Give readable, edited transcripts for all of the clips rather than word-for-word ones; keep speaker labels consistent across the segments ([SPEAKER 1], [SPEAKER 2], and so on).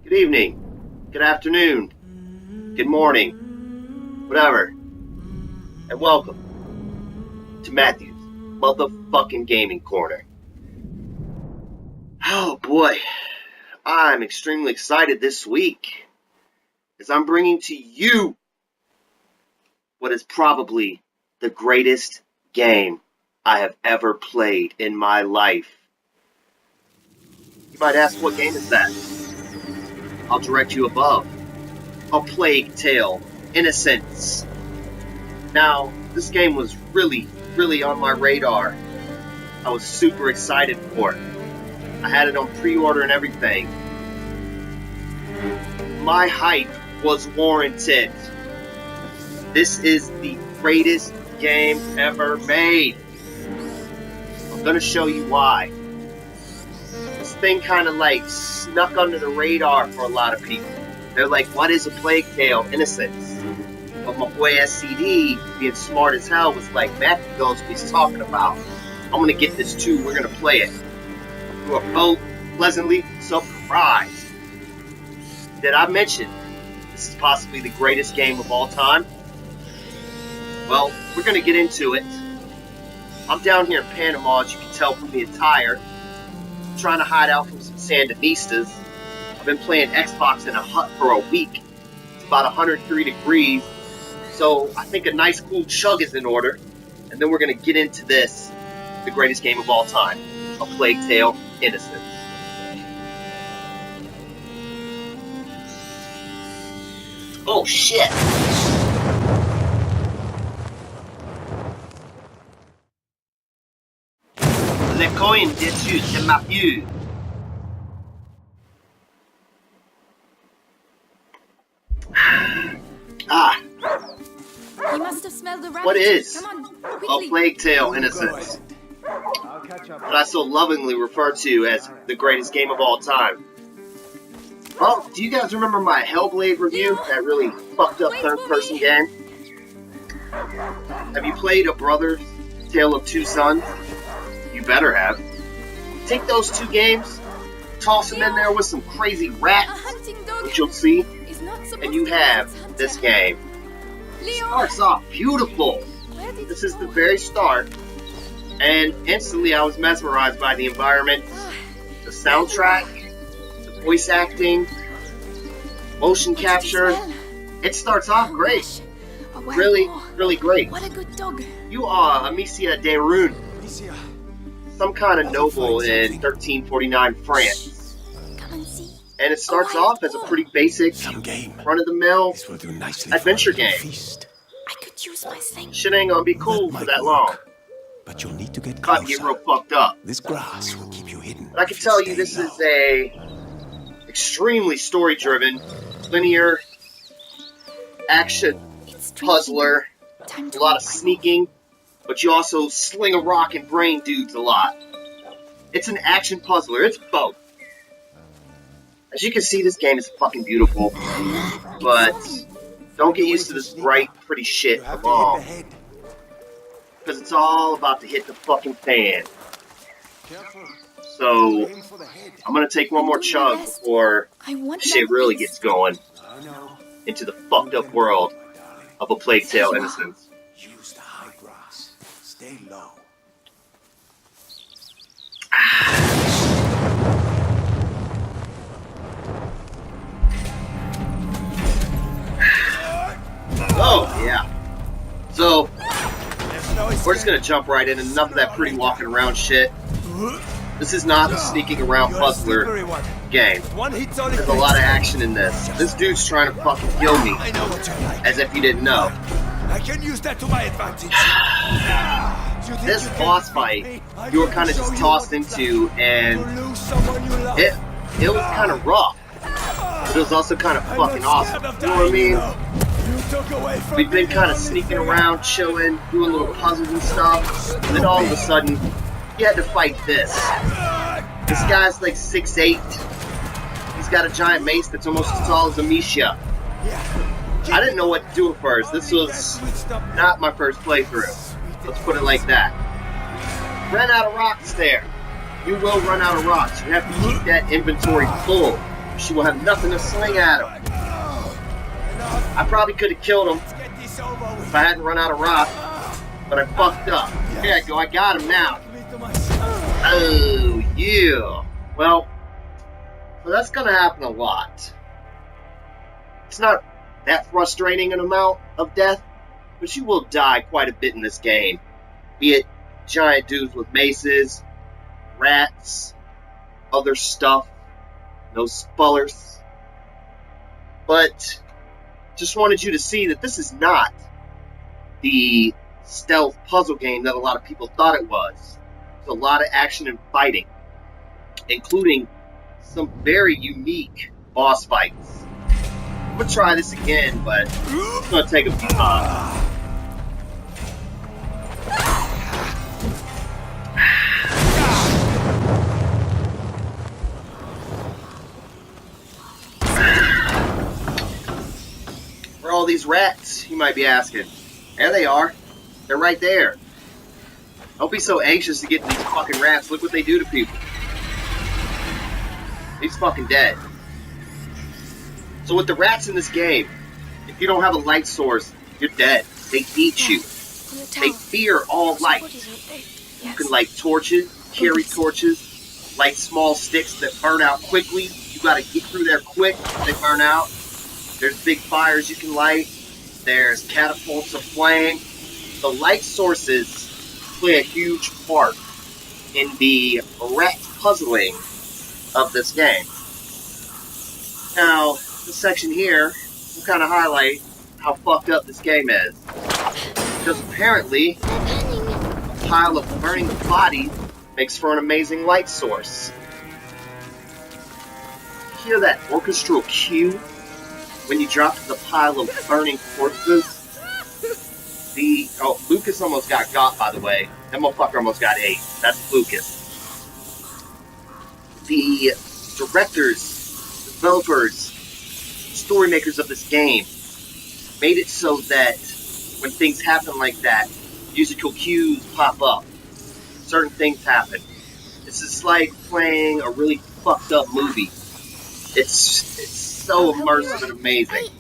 [SPEAKER 1] good evening, good afternoon, good morning, whatever, and welcome to Matthew's motherfucking gaming corner. Oh boy, I'm extremely excited this week as I'm bringing to you what is probably the greatest game I have ever played in my life. You might ask, what game is that? I'll direct you above. A Plague Tale: Innocence. Now, this game was really on my radar. I was super excited for it. I had it on pre-order and everything. My hype was warranted. This is the greatest game ever made. I'm gonna show you why. This thing kind of like snuck under the radar for a lot of people. They're like, what is A Plague Tale: Innocence? But my boy SCD, being smart as hell, was like, Matthew knows what he's talking about. I'm gonna get this too, we're gonna play it. We were both pleasantly surprised. Did I mention this is possibly the greatest game of all time? Well, we're gonna get into it. I'm down here in Panama, as you can tell from the attire, trying to hide out from some Sandinistas. I've been playing Xbox in a hut for a week. It's about 103 degrees, so I think a nice cool chug is in order. And then we're gonna get into this, the greatest game of all time, A Plague Tale: Innocence. Oh shit! Le coin dessus, c'est Mathieu.
[SPEAKER 2] He must have smelled the rabbit.
[SPEAKER 1] What is
[SPEAKER 2] Come on,
[SPEAKER 1] A
[SPEAKER 2] quickly.
[SPEAKER 1] Plague Tale: Innocence? What I so lovingly refer to as the greatest game of all time. Well, do you guys remember my Hellblade review? That really fucked up third-person game? Have you played A Brother's Tale of Two Sons? You better have. Take those two games, toss them in there with some crazy
[SPEAKER 2] A
[SPEAKER 1] rats,
[SPEAKER 2] hunting dog
[SPEAKER 1] which you'll see,
[SPEAKER 2] is not supposed
[SPEAKER 1] and you
[SPEAKER 2] to
[SPEAKER 1] have
[SPEAKER 2] hunt hunter.
[SPEAKER 1] this game.
[SPEAKER 2] Leo,
[SPEAKER 1] Starts off beautiful.
[SPEAKER 2] where did
[SPEAKER 1] This
[SPEAKER 2] you
[SPEAKER 1] is the
[SPEAKER 2] go?
[SPEAKER 1] very start, and instantly I was mesmerized by the environment, the soundtrack, the voice acting, motion
[SPEAKER 2] What did
[SPEAKER 1] capture.
[SPEAKER 2] you smell?
[SPEAKER 1] It starts off
[SPEAKER 2] Oh,
[SPEAKER 1] great.
[SPEAKER 2] gosh. A wild
[SPEAKER 1] Really,
[SPEAKER 2] boar.
[SPEAKER 1] really great.
[SPEAKER 2] What a good dog.
[SPEAKER 1] You are Amicia de Rune,
[SPEAKER 3] Amicia,
[SPEAKER 1] some kind of noble in 1349 France.
[SPEAKER 2] Come and see.
[SPEAKER 1] And it starts
[SPEAKER 2] wild
[SPEAKER 1] off as a
[SPEAKER 2] boar.
[SPEAKER 1] pretty basic,
[SPEAKER 3] some game.
[SPEAKER 1] run-of-the-mill
[SPEAKER 3] This will do nicely
[SPEAKER 1] adventure
[SPEAKER 3] for a little
[SPEAKER 1] game.
[SPEAKER 3] feast.
[SPEAKER 2] I could use my thing.
[SPEAKER 1] Shit ain't gonna be cool
[SPEAKER 3] That
[SPEAKER 1] for
[SPEAKER 3] might
[SPEAKER 1] that long.
[SPEAKER 3] work, but you'll need to get
[SPEAKER 1] About to get real
[SPEAKER 3] closer.
[SPEAKER 1] fucked up.
[SPEAKER 3] This grass will keep you hidden.
[SPEAKER 1] But I can
[SPEAKER 3] if
[SPEAKER 1] tell you
[SPEAKER 3] stay
[SPEAKER 1] this
[SPEAKER 3] low.
[SPEAKER 1] is a extremely story-driven, linear, action
[SPEAKER 2] It's
[SPEAKER 1] puzzler,
[SPEAKER 2] Time
[SPEAKER 1] a
[SPEAKER 2] to
[SPEAKER 1] lot of
[SPEAKER 2] open my
[SPEAKER 1] sneaking, but you also sling a rock and brain dudes a lot. It's an action puzzler, it's both. As you can see, this game is fucking beautiful, but don't get used to this bright, pretty shit
[SPEAKER 3] You
[SPEAKER 1] for
[SPEAKER 3] have to hit the
[SPEAKER 1] long,
[SPEAKER 3] head.
[SPEAKER 1] because it's all about to hit the fucking fan.
[SPEAKER 3] Careful.
[SPEAKER 1] So,
[SPEAKER 3] Aim for the head.
[SPEAKER 1] I'm gonna take one more
[SPEAKER 2] Do my
[SPEAKER 1] chug
[SPEAKER 2] best.
[SPEAKER 1] before
[SPEAKER 2] I want
[SPEAKER 1] shit
[SPEAKER 2] my
[SPEAKER 1] really
[SPEAKER 2] piece.
[SPEAKER 1] gets going
[SPEAKER 3] I know.
[SPEAKER 1] into the fucked up world
[SPEAKER 3] My darling.
[SPEAKER 1] of A Plague Tale: Innocence.
[SPEAKER 3] Use the high grass. Stay low.
[SPEAKER 1] Oh, yeah. So,
[SPEAKER 3] There's no
[SPEAKER 1] we're just gonna jump right in, and enough of that pretty walking around shit. This is not a sneaking around puzzler game.
[SPEAKER 3] One hit's only
[SPEAKER 1] There's a lot of action in this. This dude's trying to fucking kill me,
[SPEAKER 3] I know what you like.
[SPEAKER 1] as if you didn't know.
[SPEAKER 3] I can use that to my advantage. You think
[SPEAKER 1] This
[SPEAKER 3] you can
[SPEAKER 1] boss
[SPEAKER 3] defeat
[SPEAKER 1] fight,
[SPEAKER 3] me? I
[SPEAKER 1] you were
[SPEAKER 3] can
[SPEAKER 1] kind of
[SPEAKER 3] show
[SPEAKER 1] just
[SPEAKER 3] you
[SPEAKER 1] tossed
[SPEAKER 3] what it's
[SPEAKER 1] into,
[SPEAKER 3] like
[SPEAKER 1] and
[SPEAKER 3] to lose someone you love.
[SPEAKER 1] it was kind of rough, but it was also kind of
[SPEAKER 3] I'm
[SPEAKER 1] fucking
[SPEAKER 3] not
[SPEAKER 1] awesome.
[SPEAKER 3] scared of
[SPEAKER 1] You know what I
[SPEAKER 3] dying,
[SPEAKER 1] mean?
[SPEAKER 3] know. You took away from
[SPEAKER 1] We've been
[SPEAKER 3] me
[SPEAKER 1] kind of
[SPEAKER 3] the
[SPEAKER 1] sneaking
[SPEAKER 3] only
[SPEAKER 1] around, chilling, doing little puzzles and stuff. And then all of a sudden, you had to fight this. This guy's like 6'8". He's got a giant mace that's almost as tall as Amicia. I didn't know what to do at first. This was not my first playthrough. Let's put it like that. Ran out of rocks there. You will run out of rocks. You have to keep that inventory full. she will have nothing to sling at him. I probably could have killed him if I hadn't run out of rock, but I fucked up. There I go, I got him now. Oh, yeah. Well, so that's gonna happen a lot. It's not that frustrating an amount of death, but you will die quite a bit in this game. Be it giant dudes with maces, rats, other stuff, no spullers. But just wanted you to see that this is not the stealth puzzle game that a lot of people thought it was. There's a lot of action and fighting, including some very unique boss fights. I'm gonna try this again, but it's gonna take a few times. Where are all these rats, you might be asking? There they are. They're right there. Don't be so anxious to get these fucking rats. Look what they do to people. He's fucking dead. So with the rats in this game, if you don't have a light source, you're dead. They eat you. They fear all light. You can light torches, carry torches, light small sticks that burn out quickly. You gotta get through there quick. They burn out. There's big fires you can light. There's catapults of flame. The light sources play a huge part in the rat puzzling of this game. Now, this section here will kind of highlight how fucked up this game is. Because apparently, a pile of burning bodies makes for an amazing light source. Hear that orchestral cue when you drop to the pile of burning corpses? Lucas almost got, by the way. That motherfucker almost got ate. That's Lucas. The directors, developers, story makers of this game made it so that when things happen like that, musical cues pop up. Certain things happen. This is like playing a really fucked up movie. It's so immersive and amazing.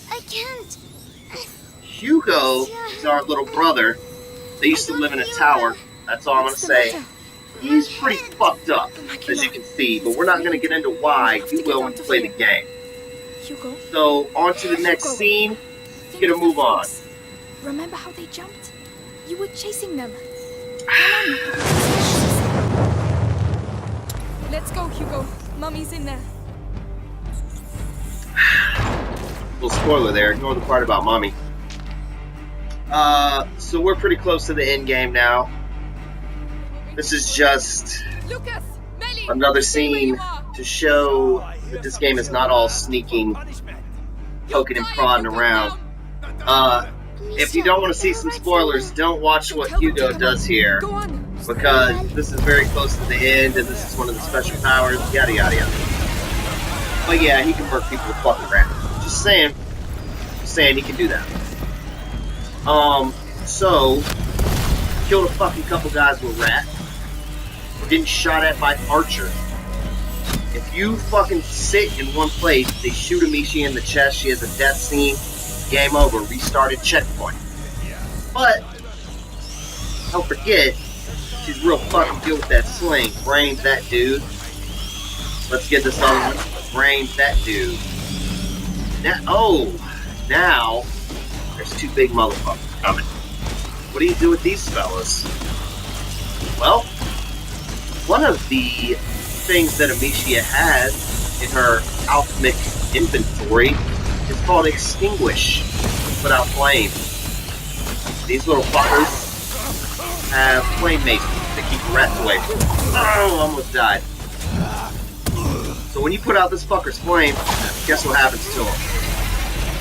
[SPEAKER 2] I can't.
[SPEAKER 1] Hugo is our little brother. They used to live in a tower. That's all I'm going to say. He's pretty fucked up, as you can see, but we're not going to get into why. You will when you play the game. So, on to the next scene. Get a move on.
[SPEAKER 2] Remember how they jumped? You were chasing them. Come on. Let's go, Hugo. Mommy's in there.
[SPEAKER 1] Little spoiler there. Ignore the part about mommy. So we're pretty close to the end game now. This is just another scene to show that this game is not all sneaking, poking and prodding around. If you don't want to see some spoilers, don't watch what Hugo does here, because this is very close to the end, and this is one of the special powers, yada yada yada. But yeah, he can murk people with fucking rats. Just saying he can do that. So, killed a fucking couple guys with rats. We're getting shot at by archers. If you fucking sit in one place, they shoot Amici in the chest, she has a death scene, game over, restarted checkpoint. But, don't forget, she's real fucking good with that sling. Brains that dude. Let's get this on. Brains that dude. Now, there's two big motherfuckers coming. What do you do with these fellas? Well, one of the things that Amicia has in her alchemic inventory is called Extinguish. Put out flame. These little fuckers have flame masons to keep the rats away. Oh, almost died. So when you put out this fucker's flame, guess what happens to him?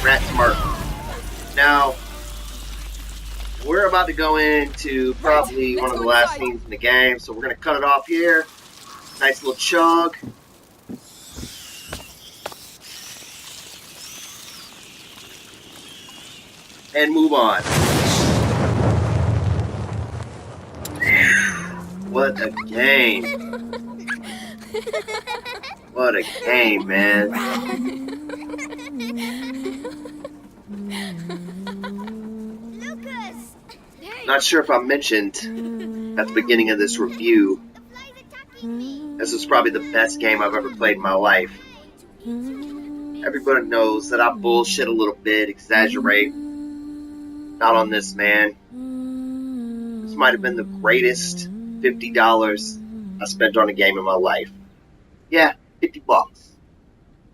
[SPEAKER 1] Rats murder. Now, we're about to go into probably one of the last scenes in the game, so we're going to cut it off here. Nice little chug. And move on. What a game. What a game, man.
[SPEAKER 4] Lucas!
[SPEAKER 1] Not sure if I mentioned at the beginning of this review,
[SPEAKER 4] The fly's attacking me!
[SPEAKER 1] this is probably the best game I've ever played in my life. Everybody knows that I bullshit a little bit, exaggerate. Not on this, man. This might have been the greatest $50 I spent on a game in my life. Yeah, $50.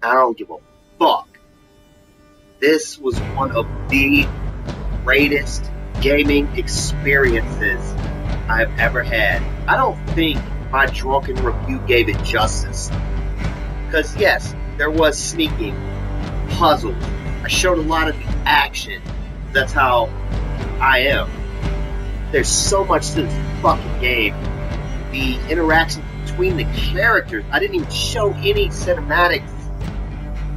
[SPEAKER 1] I don't give a fuck. This was one of the greatest gaming experiences I've ever had. I don't think my drunken review gave it justice. Because yes, there was sneaking, puzzles. I showed a lot of the action. That's how I am. There's so much to this fucking game. The interaction between the characters. I didn't even show any cinematics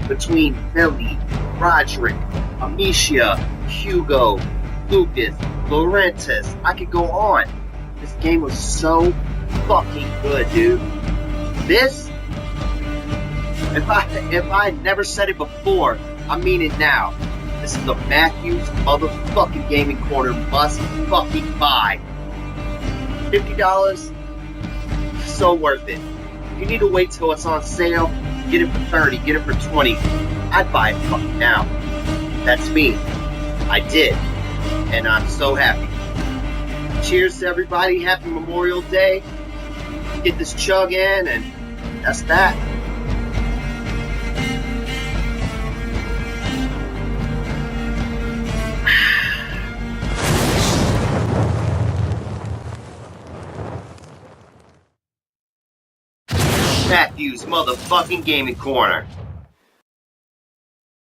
[SPEAKER 1] between Billy, Roderick, Amicia, Hugo, Lucas, Laurentis. I could go on. This game was so fucking good, dude. This, if I never said it before, I mean it now. This is a Matthews motherfucking gaming corner must fucking buy. $50, so worth it. You need to wait till it's on sale. Get it for 30, get it for 20. I'd buy it fucking now. That's me. I did. And I'm so happy. Cheers to everybody. Happy Memorial Day. Get this chug in, and that's that. Matthews motherfucking gaming corner.